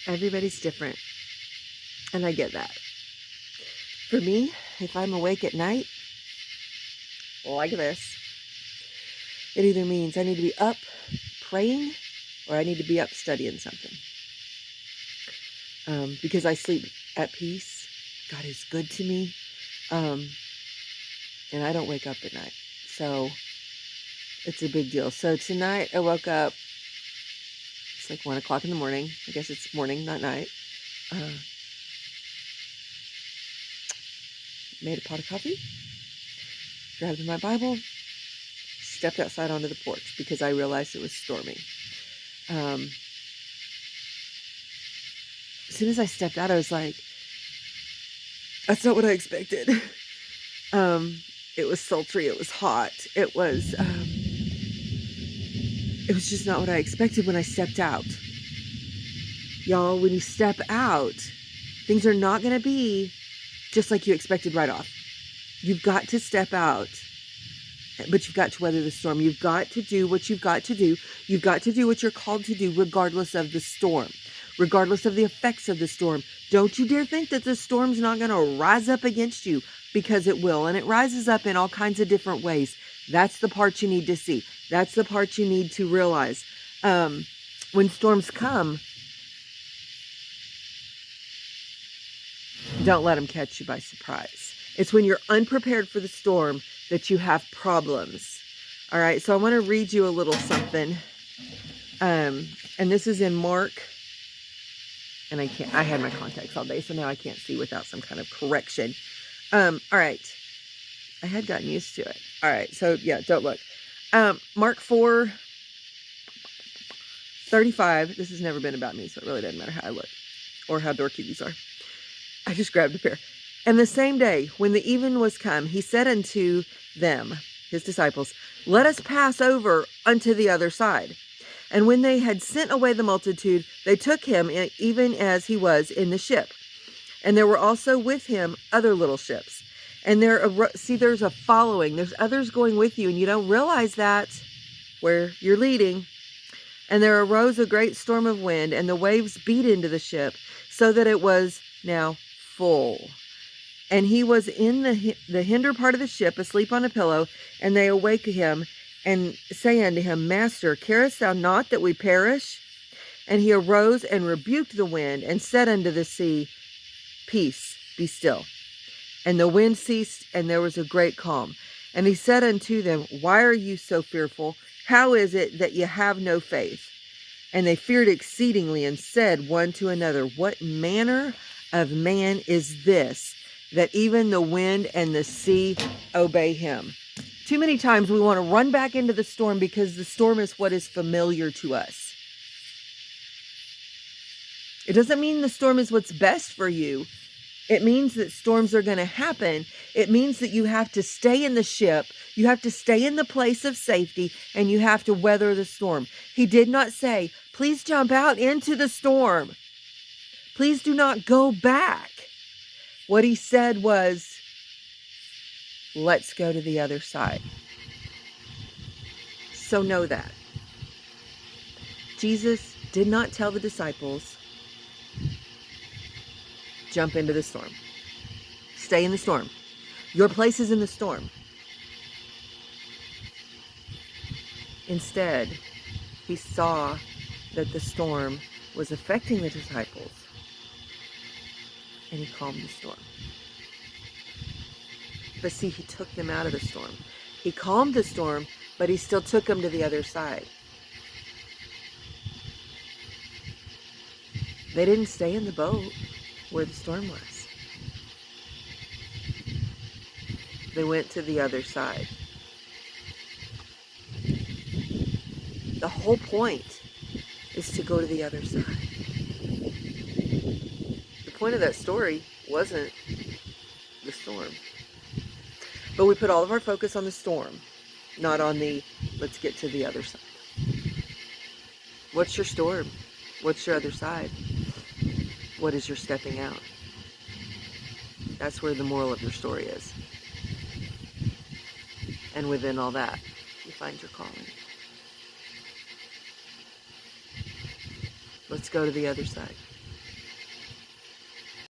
Everybody's different. And I get that. For me, if I'm awake at night, like this, it either means I need to be up praying or I need to be up studying something. Because I sleep at peace. God is good to me. And I don't wake up at night. So it's a big deal. So tonight I woke up, it's like 1 o'clock in the morning. I guess it's morning, not night. Made a pot of coffee, grabbed my Bible, stepped outside onto the porch because I realized it was storming. As soon as I stepped out, I was like, that's not what I expected. It was sultry. It was hot. It was just not what I expected when I stepped out. Y'all, when you step out, things are not going to be just like you expected right off. You've got to step out, but you've got to weather the storm. You've got to do what you've got to do. You've got to do what you're called to do regardless of the storm, regardless of the effects of the storm. Don't you dare think that the storm's not going to rise up against you, because it will. And it rises up in all kinds of different ways. That's the part you need to see. That's the part you need to realize. When storms come, don't let them catch you by surprise. It's when you're unprepared for the storm that you have problems. All right, so I want to read you a little something. And this is in Mark. And I had my contacts all day, so now I can't see without some kind of correction. All right. I had gotten used to it. All right, so yeah, don't look. Mark 4:35. This has never been about me, so it really doesn't matter how I look or how dorky these are. I just grabbed a pair. And the same day, when the even was come, he said unto them, his disciples, let us pass over unto the other side. And when they had sent away the multitude, they took him even as he was in the ship. And there were also with him other little ships. And there's a following. There's others going with you, and you don't realize that where you're leading. And there arose a great storm of wind, and the waves beat into the ship, so that it was now full. And he was in the hinder part of the ship, asleep on a pillow. And they awake him, and say unto him, Master, carest thou not that we perish? And he arose and rebuked the wind, and said unto the sea, Peace, be still. And the wind ceased, and there was a great calm. And he said unto them, Why are you so fearful? How is it that ye have no faith? And they feared exceedingly, and said one to another, What manner of man is this, that even the wind and the sea obey him? Too many times we want to run back into the storm because the storm is what is familiar to us. It doesn't mean the storm is what's best for you. It means that storms are going to happen. It means that you have to stay in the ship. You have to stay in the place of safety, and you have to weather the storm. He did not say, please jump out into the storm. Please do not go back. What he said was, let's go to the other side. So know that. Jesus did not tell the disciples, jump into the storm. Stay in the storm. Your place is in the storm. Instead, he saw that the storm was affecting the disciples, and he calmed the storm. But see, he took them out of the storm. He calmed the storm, but he still took them to the other side. They didn't stay in the boat where the storm was. They went to the other side. The whole point is to go to the other side. The point of that story wasn't the storm. But we put all of our focus on the storm, not on the, let's get to the other side. What's your storm? What's your other side? What is your stepping out? That's where the moral of your story is. And within all that, you find your calling. Let's go to the other side.